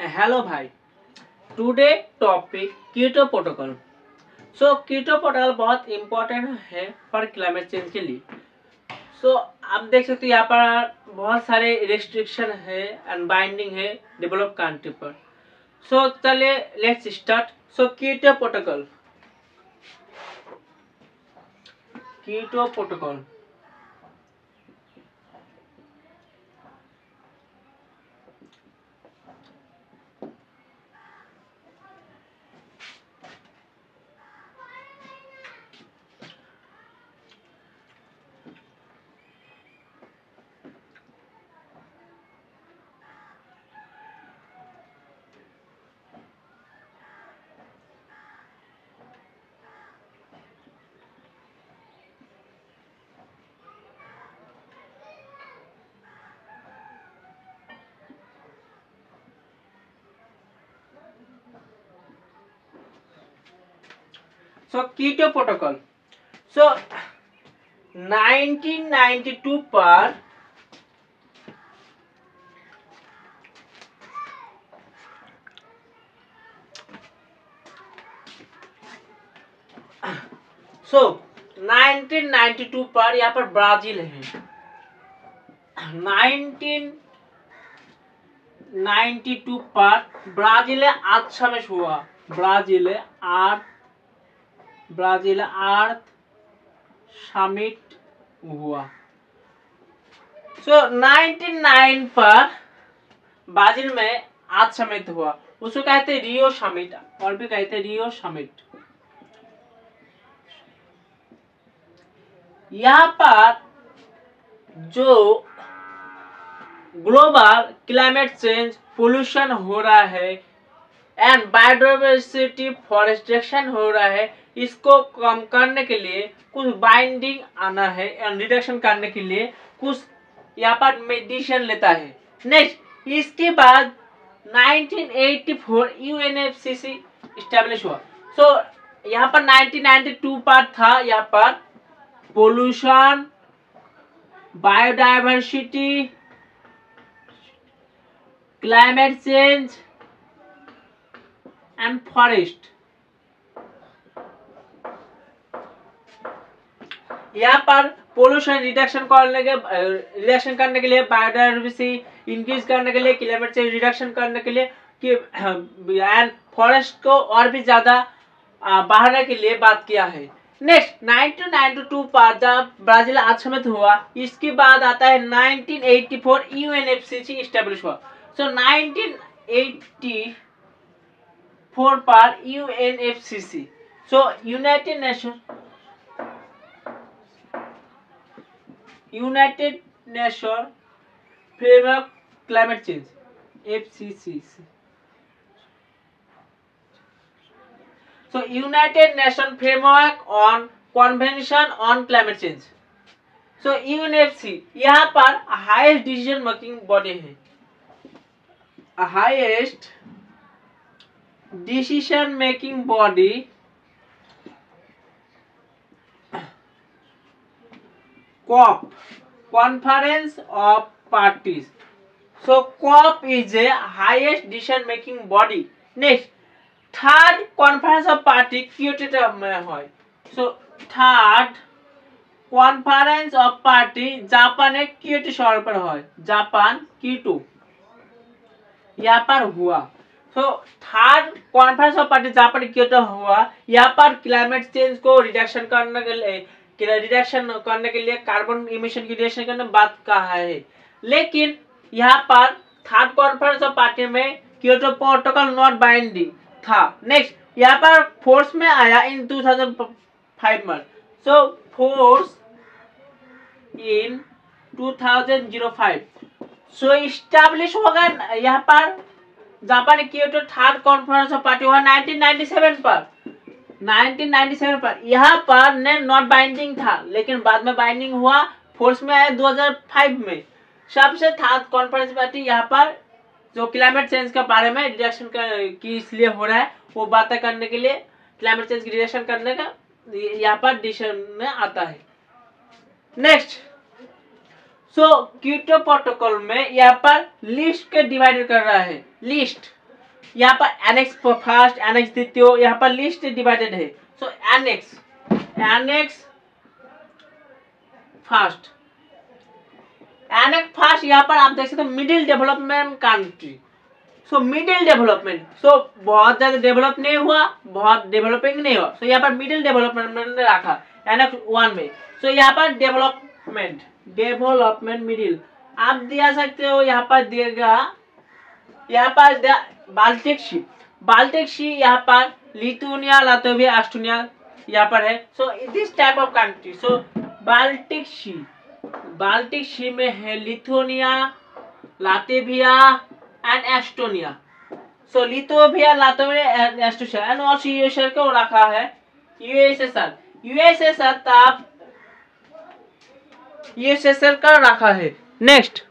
Hello भाई। Today topic कीटो protocol. Kyoto protocol बहुत important है फॉर क्लाइमेट चेंज के लिए। आप देख सकते हो यहाँ पर बहुत सारे रिस्ट्रिक्शन है एंड बाइंडिंग है डेवलप कंट्री पर। चलिए let's start. Kyoto protocol. Kyoto protocol Kyoto protocol 1992 पर सो 1992 पर यहाँ पर ब्राजील है। 1992 पर ब्राजील अर्थ समिट हुआ। ब्राजील अर्थ समिट हुआ। 1999 पर ब्राजील में अर्थ समिट हुआ। उसको कहते रियो समिट और भी कहते रियो समिट। यहाँ पर जो ग्लोबल क्लाइमेट चेंज पोल्यूशन हो रहा है एंड बायोडाइवर्सिटी फॉरेस्टेशन हो रहा है, इसको कम करने के लिए कुछ बाइंडिंग आना है एंड रिडक्शन करने के लिए कुछ यहाँ पर मेडिसिन लेता है। नेक्स्ट इसके बाद 1984 यूएनएफसीसी इस्टेब्लिश हुआ। यहाँ पर 1992 पर था यहाँ पर pollution, biodiversity, climate change and forest. यहाँ पर पोल्यूशन रिडक्शन करने के लिए, बायोडाइवर्सिटी इंक्रीज करने के लिए, क्लाइमेट चेंज रिडक्शन करने के लिए एंड फॉरेस्ट को और भी ज्यादा बढ़ाने के लिए बात किया है। नेक्स्ट 1992 पर जब ब्राजील अर्थ समिट हुआ, इसके बाद आता है 1984 यूएनएफसीसी इस्टेब्लिश हुआ। 1984 पर UNFCCC united nation framework climate change FCC। United nation framework on convention on climate change. UNFC यहाँ पर हाईएस्ट डिसीजन मेकिंग बॉडी है। Highest decision making body COP, Conference of Parties. COP is a highest decision making body. Next, third Conference of Party Kyoto में है। Third Conference of Party Japan एक Kyoto शहर पर है। Japan कीटो यहाँ पर हुआ। Third conference of party Japan Kyoto हुआ। यहाँ पर क्लाइमेट चेंज को रिडक्शन करने के लिए कार्बन इमिशन की रिडक्शन करने बात कहा है। लेकिन यहाँ पर थर्ड कॉन्फ्रेंस ऑफ पार्टी में क्योटो प्रोटोकॉल नॉट बाइंडिंग था। नेक्स्ट यहाँ पर फोर्स में आया इन 2005 में। फोर्स इन 2005 इस्टेब्लिश होगा। यहाँ पर Japan Kyoto third conference of party हुआ 1997 पर। 1997 पर यहाँ पर ने नॉट बाइंडिंग था, लेकिन बाद में बाइंडिंग हुआ। फोर्स में आया 2005 में। सबसे थर्ड कॉन्फ्रेंस पार्टी यहाँ पर जो क्लाइमेट चेंज के बारे में रिडक्शन की इसलिए हो रहा है, वो बातें करने के लिए, क्लाइमेट चेंज की रिडक्शन करने का यहाँ पर डिसीजन में आता है। नेक्स्ट कीटो प्रोटोकॉल में यहाँ पर लिस्ट के डिवाइड कर रहा है। लिस्ट यहाँ पर एनेक्स फर्स्ट, एनेक्स द्वितीय, यहाँ पर लिस्ट डिवाइडेड है। So annex first, annex first यहाँ पर आप देख सकते हो middle development country. So middle development, so बहुत ज्यादा डेवलप नहीं हुआ, बहुत डेवलपिंग नहीं हुआ, सो यहाँ पर मिडिल डेवलपमेंट में रखा एनेक्स 1 में। सो यहाँ पर डेवलपमेंट मिडिल आप दिया सकते हो, यहाँ पर दिएगा, यहाँ पर बाल्टिक सी यहाँ पर लिथुआनिया, लातविया, एस्टोनिया यहाँ पर है। So this type of country, so Baltic sea में है Lithuania, Latvia and Estonia. So Lithuania, Latvia, Estonia and also USSR को रखा है यूएसएसआर तब यूएसएसआर का रखा है। नेक्स्ट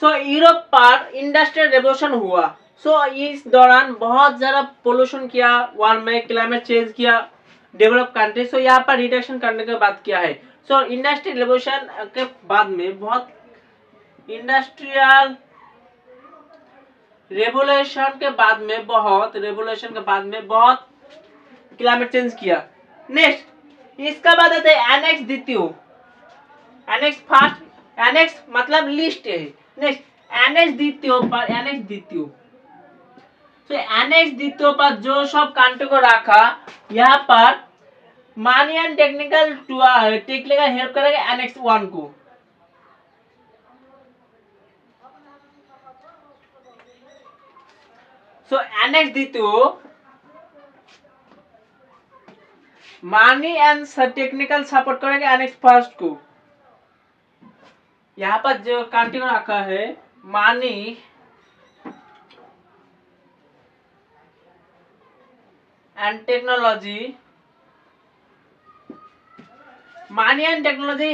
सो यूरोप पर इंडस्ट्रियल रेवोल्यूशन हुआ। सो इस दौरान बहुत ज्यादा पोल्यूशन किया, वर्ल्ड में क्लाइमेट चेंज किया डेवलप कंट्री। सो यहाँ पर रिडक्शन करने के बाद किया है। सो इंडस्ट्रियल रेवोल्यूशन के बाद में बहुत रेवोल्यूशन के बाद में बहुत क्लाइमेट चेंज किया। नेक्स्ट इसका बाद आते हैं एनेक्स द्वितीय, एनेक्स फर्स्ट, एनेक्स मतलब लिस्ट है। नेक्स्ट एनेक्स द्वितीय तो एनेक्स द्वितीय पर जो सब कंट्री को रखा, यहाँ पर मनी एंड टेक्निकल हेल्प करेगा एनेक्स 1 को। सो एनेक्स द्वितीय मनी एंड टेक्निकल सपोर्ट करेगा एनेक्स फर्स्ट को। यहाँ पर जो कंट्री को रखा है मनी एंड टेक्नोलॉजी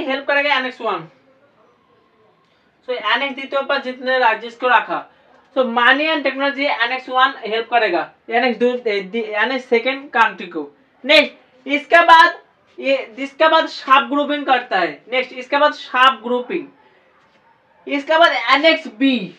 हेल्प करेगा एनेक्स 1। सो एनेक्स द्वितीय पर जितने राज्य को रखा, so money and technology annex 1 help करेगा एनेक्स सेकेंड कंट्री को। नेक्स्ट इसके बाद सब ग्रुपिंग करता है। नेक्स्ट इसके बाद सब ग्रुपिंग, इसके बाद एनेक्स बी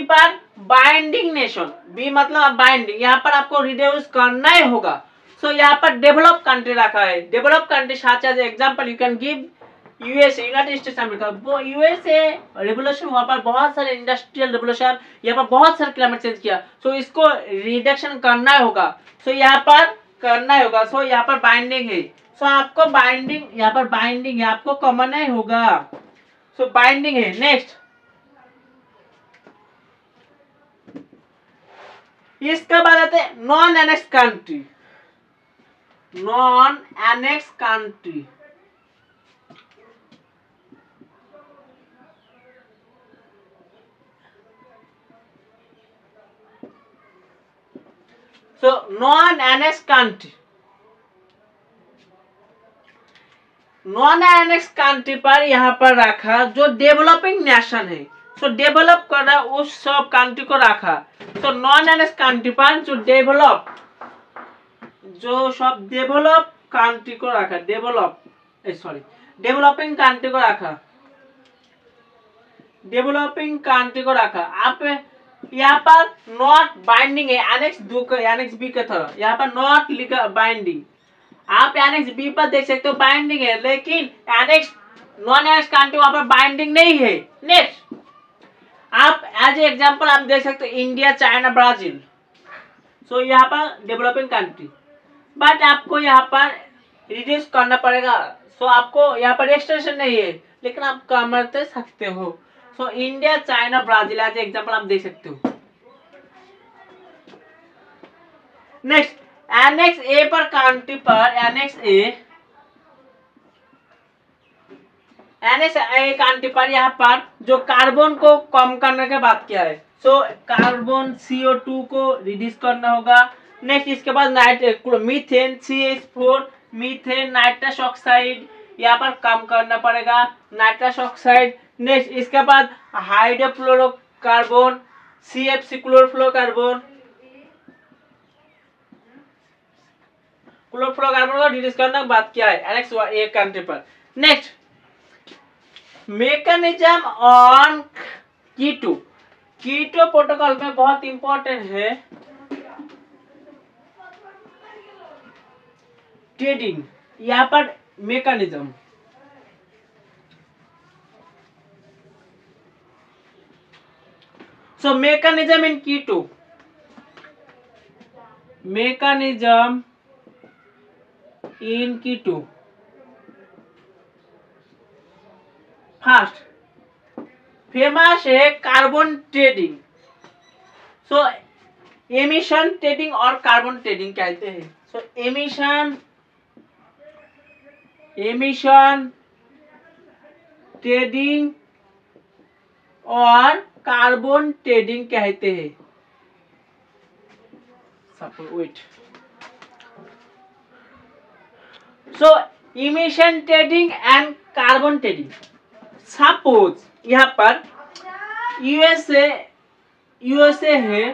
पर बाइंडिंग नेशन, बी मतलब बाइंडिंग, यहाँ पर आपको रिड्यूस करना ही होगा। सो यहाँ पर डेवलप कंट्री रखा है। Develop country such as example you can give USA, United States America. वो यूएसए रेवोल्यूशन हुआ पर बहुत सारे इंडस्ट्रियल रेवोल्यूशन, यहाँ पर बहुत सारे क्लाइमेट चेंज किया। सो इसको रिडक्शन करना होगा। सो यहाँ पर करना होगा। सो यहाँ पर बाइंडिंग है। सो आपको बाइंडिंग, यहाँ पर बाइंडिंग है, आपको कॉमन ही होगा। सो बाइंडिंग है। नेक्स्ट इसके बाद आते हैं non annex country. So non annex country पर यहाँ पर रखा जो डेवलपिंग नेशन है। सो डेवलप कर रहा उस सब कंट्री को रखा। सो नॉन एनेक्स कंट्री पर जो सब डेवलप कंट्री को रखा, डेवलपिंग कंट्री को रखा। आप यहाँ पर नॉट बाइंडिंग है एनेक्स बी के तरह, यहाँ पर नॉट लिखा बाइंडिंग। आप एनेक्स बी पर देख सकते हो बाइंडिंग है, लेकिन नॉन एनेक्स कंट्री वहां पर बाइंडिंग नहीं है। नेक्स्ट आप एज ए एग्जांपल आप देख सकते हो इंडिया, चाइना, ब्राजील। सो यहाँ पर डेवलपिंग कंट्री, बट आपको यहाँ पर रिड्यूस करना पड़ेगा। सो आपको यहाँ पर रेस्ट्रिक्शन नहीं है, लेकिन आप करते सकते हो। So India, China, Brazil as a example आप देख सकते हो। नेक्स्ट एनेक्स ए पर कंट्री पर एनेक्स ए कंट्री पर यहाँ पर जो कार्बन को कम करने के बात किया है। सो कार्बन CO2 को रिड्यूस करना होगा। नेक्स्ट इसके बाद methane, CH4 methane, nitrous oxide यहाँ पर कम करना पड़ेगा, नाइट्रस ऑक्साइड। नेक्स्ट इसके बाद हाइड्रोफ्लोरोकार्बन, CFC क्लोरोफ्लोरोकार्बन। क्लोरोफ्लोरोकार्बन को रिलीज करने की बात किया है एनेक्स ए कंट्री पर। Next mechanism on Kyoto. Kyoto protocol में बहुत इंपॉर्टेंट है ट्रेडिंग, यहाँ पर mechanism. So mechanism in keto. Mechanism in keto. First, famous है carbon trading. So emission trading और कार्बन ट्रेडिंग कहते हैं। सो एमिशन ट्रेडिंग और कार्बन ट्रेडिंग कहते हैं। Wait, so emission trading and carbon trading. Suppose यहाँ पर यूएसए है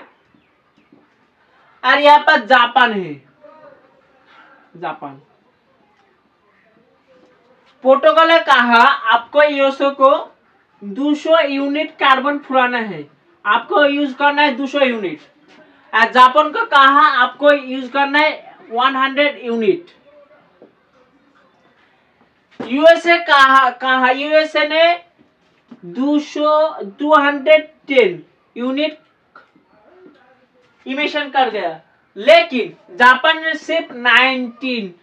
और यहाँ पर जापान है। जापान प्रोटोकॉल ने कहा आपको यूएसए को 200 यूनिट कार्बन फुराना है, आपको यूज करना है 200 यूनिट। जापान को कहा आपको यूज करना है 100 यूनिट। यूएसए ने 210 यूनिट इमिशन कर गया, लेकिन जापान ने सिर्फ 19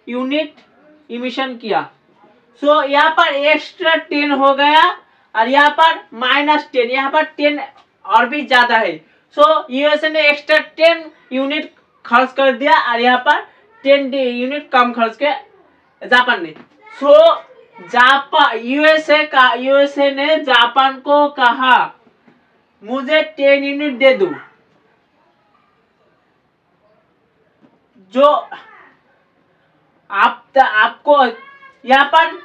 यूनिट इमिशन किया। सो यहाँ पर एक्स्ट्रा 10 हो गया और यहाँ पर -10, यहाँ पर 10 और भी ज्यादा है। सो यूएसए ने एक्स्ट्रा 10 यूनिट खर्च कर दिया और यहाँ पर 10 यूनिट कम खर्च के जापान ने। सो यूएसए ने जापान को कहा मुझे 10 यूनिट दे दो, जो आपको यहाँ पर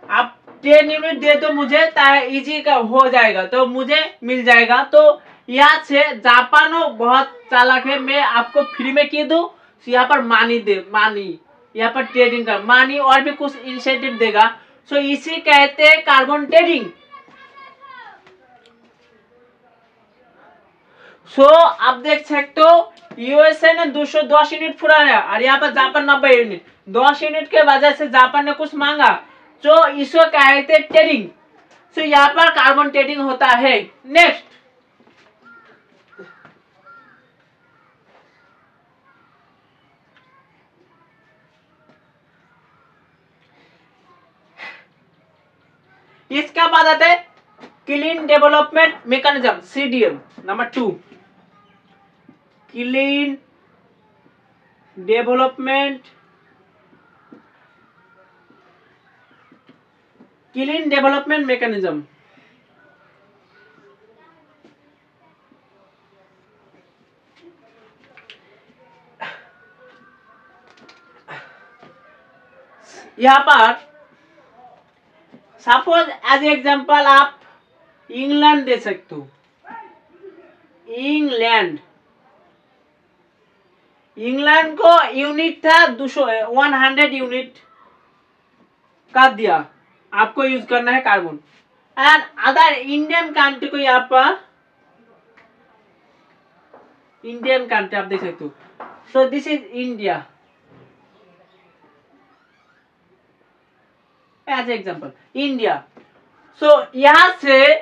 आप 10 यूनिट दे दो मुझे, इजी का हो जाएगा तो मुझे मिल जाएगा। तो यहाँ से जापान बहुत चालाक है, मैं आपको फ्री में की दूं, यहाँ पर मानी यहाँ पर ट्रेडिंग कर मानी और भी कुछ इंसेंटिव देगा। सो इसी कहते हैं कार्बन ट्रेडिंग। सो आप देख सकते हो यूएसए ने 210 यूनिट फुराया और यहाँ पर जापान 90 यूनिट। 10 यूनिट के वजह से जापान ने कुछ मांगा, तो इसको कहते हैं ट्रेडिंग। सो यहाँ पर कार्बन ट्रेडिंग होता है। नेक्स्ट इसका बाद आता है clean development mechanism, CDM number 2। Clean development mechanism. यहाँ पर सपोज एज एग्जांपल आप इंग्लैंड दे सकते हो। इंग्लैंड को यूनिट था 100 यूनिट का दिया, आपको यूज करना है carbon. And other Indian country को यहाँ पर इंडियन कंट्री आप देख सकते हो। So this is India as example, India. So यहाँ से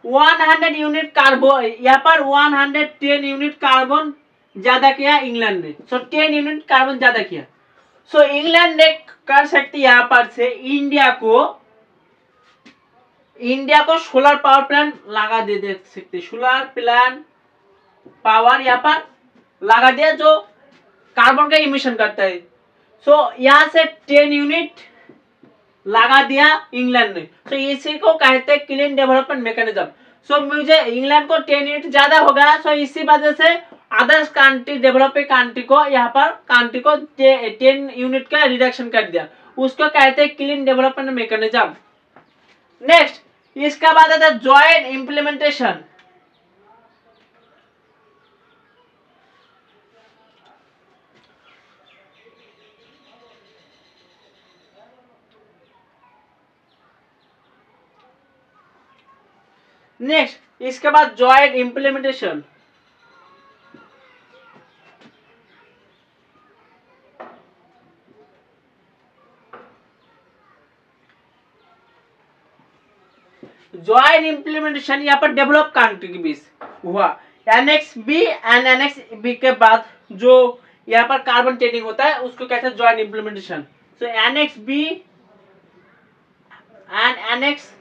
100 यूनिट कार्बन, यहाँ पर 110 यूनिट कार्बन ज्यादा किया इंग्लैंड ने। सो 10 यूनिट कार्बन ज्यादा किया। सो इंग्लैंड ने कर सकती यहाँ पर से इंडिया को सोलर पावर प्लांट लगा दे सकते। सोलर प्लांट पावर यहाँ पर लगा दिया जो कार्बन का इमिशन करता है। सो यहाँ से 10 यूनिट लगा दिया इंग्लैंड ने। सो इसी को कहते हैं क्लीन डेवलपमेंट मैकेनिज्म। सो मुझे इंग्लैंड को 10 यूनिट ज्यादा हो गया, सो इसी वजह से अदर्स कंट्री डेवलपिंग कंट्री को यहाँ पर कंट्री को 10 यूनिट का रिडक्शन कर दिया, उसको कहते हैं क्लीन डेवलपमेंट मैकेनिज्म। नेक्स्ट इसका बाद आता है जॉइंट इम्प्लीमेंटेशन। नेक्स्ट इसके बाद जॉइंट इम्प्लीमेंटेशन। जॉइंट इम्प्लीमेंटेशन यहाँ पर डेवलप कंट्री के बीच हुआ। Annex B and annex B के बाद जो यहाँ पर कार्बन ट्रेडिंग होता है उसको कहते हैं joint implementation. So annex B and annex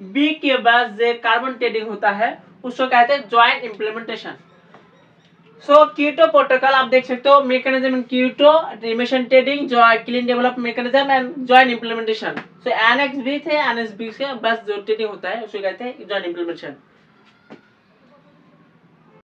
B के बाद जो कार्बन ट्रेडिंग होता है उसको कहते हैं joint implementation. So Kyoto protocol आप देख सकते हो, mechanism in Kyoto, emission trading, clean develop mechanism and joint implementation. So annex B थे, एनेक्स बी से बस जो ट्रेडिंग होता है उसको कहते हैं जॉइंट इम्प्लीमेंटेशन।